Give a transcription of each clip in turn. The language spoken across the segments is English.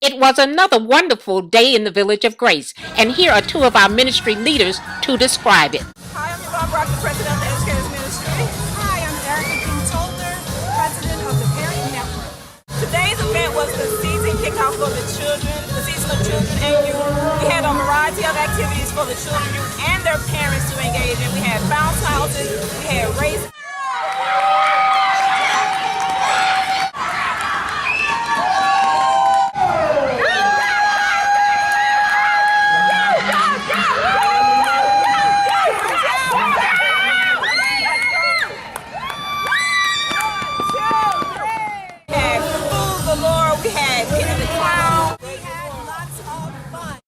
It was another wonderful day in the Village of Grace, and here are two of our ministry leaders to describe it. Hi, I'm Yvonne Brock, the president of the Educators Ministry. Hi, I'm Erica King-Tolder, president of the Parent Network. Today's event was the season kickoff for the children, the season of children and youth. We had a variety of activities for the children, youth, and their parents to engage in. We had bounce houses, we had race.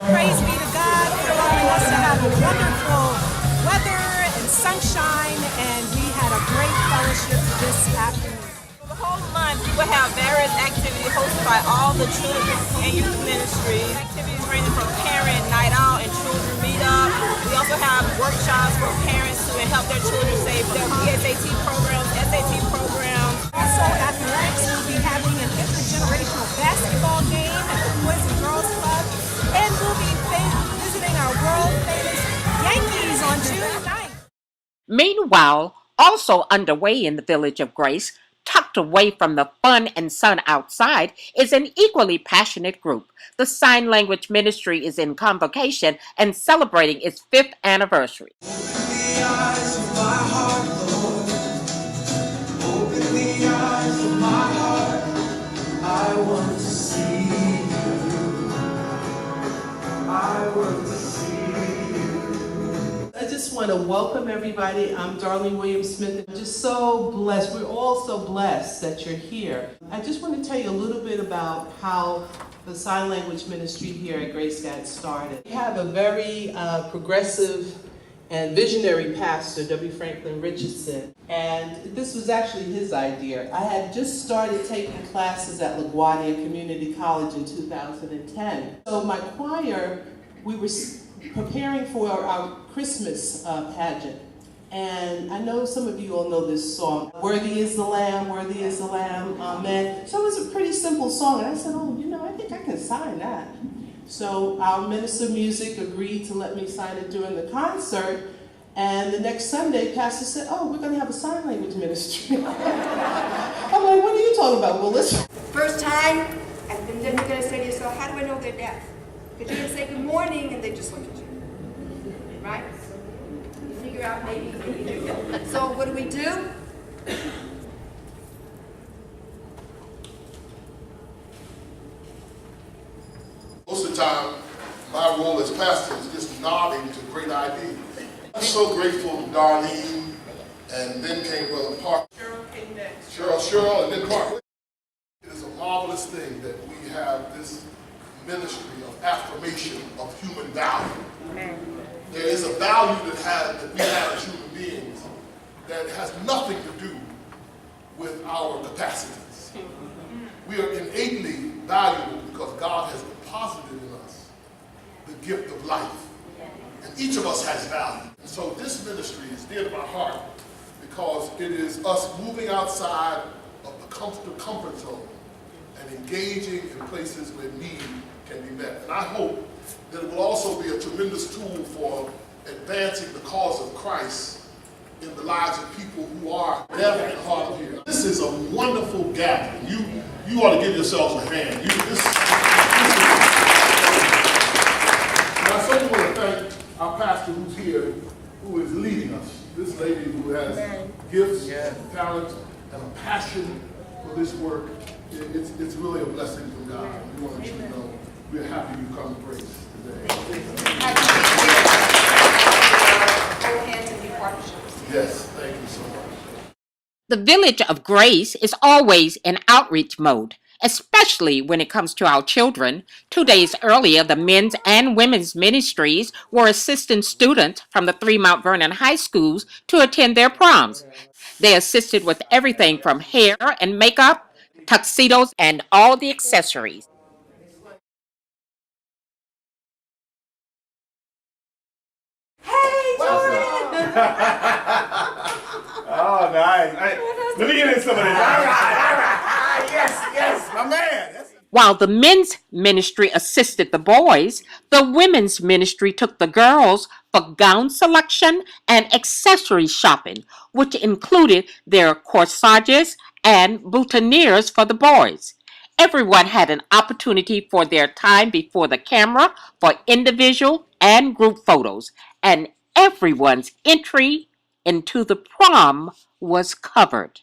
Praise be to God for allowing us to have a wonderful weather and sunshine, and we had a great fellowship this afternoon. For the whole month, we will have various activities hosted by all the children and youth ministries. Activities ranging from parent night out and children meet up. We also have workshops for parents to help their children save their PSAT programs, SAT programs. Also, athletics, we'll be having an intergenerational basketball game at the Boys and Girls Club. And we'll be visiting our world-famous Yankees on June 9th. Meanwhile, also underway in the Village of Grace, tucked away from the fun and sun outside, is an equally passionate group. The Sign Language Ministry is in Convocation and celebrating its 5th anniversary. Open the eyes of my heart, Lord. Open the eyes of my heart. I want to see you. I want to see you. I just want to welcome everybody. I'm Darlene Williams-Smith. I'm just so blessed. We're all so blessed that you're here. I just want to tell you a little bit about how the Sign Language Ministry here at Grace got started. We have a very progressive and visionary pastor, W. Franklin Richardson, and this was actually his idea. I had just started taking classes at LaGuardia Community College in 2010. So my choir, we were preparing for our Christmas pageant, and I know some of you all know this song, Worthy is the Lamb, Worthy is the Lamb, Amen. So it was a pretty simple song, and I said, oh, I think I can sign that. So our minister of music agreed to let me sign it during the concert, and the next Sunday, Pastor said, oh, we're going to have a sign language ministry. I'm like, what are you talking about? Well, listen. First time, and then they're going to say to yourself, how do I know they're deaf? Because you can say good morning, and they just look at you. Right? You figure out maybe. So what do? Most of the time, my role as pastor is just nodding to great ideas. I'm so grateful to Darlene, and then came Brother Park. Cheryl came next. Cheryl, and then Park. It is a marvelous thing that we have this ministry of affirmation of human value. There is a value that we have as human beings that has nothing to do with our capacities. We are innately valuable because God has deposited in us the gift of life. And each of us has value. And so this ministry is dear to my heart because it is us moving outside of the comfort zone and engaging in places where need can be met. And I hope that it will also be a tremendous tool for advancing the cause of Christ in the lives of people who are deaf and hard of hearing. This is a wonderful gathering. You ought to give yourselves a hand. And I certainly want to thank our pastor who's here, who is leading us. This lady who has gifts and talents and a passion for this work. It's really a blessing from God. We want to let you know we're happy you come to Grace today. Yes, thank you so much. The Village of Grace is always in outreach mode, especially when it comes to our children. 2 days earlier, the men's and women's ministries were assisting students from the 3 Mount Vernon high schools to attend their proms. They assisted with everything from hair and makeup, tuxedos, and all the accessories. Hey, Jordan! Oh, nice. Let me get in some of this. All right. Yes, my man. While the men's ministry assisted the boys, the women's ministry took the girls for gown selection and accessory shopping, which included their corsages and boutonnieres for the boys. Everyone had an opportunity for their time before the camera for individual and group photos, and everyone's entry into the prom was covered.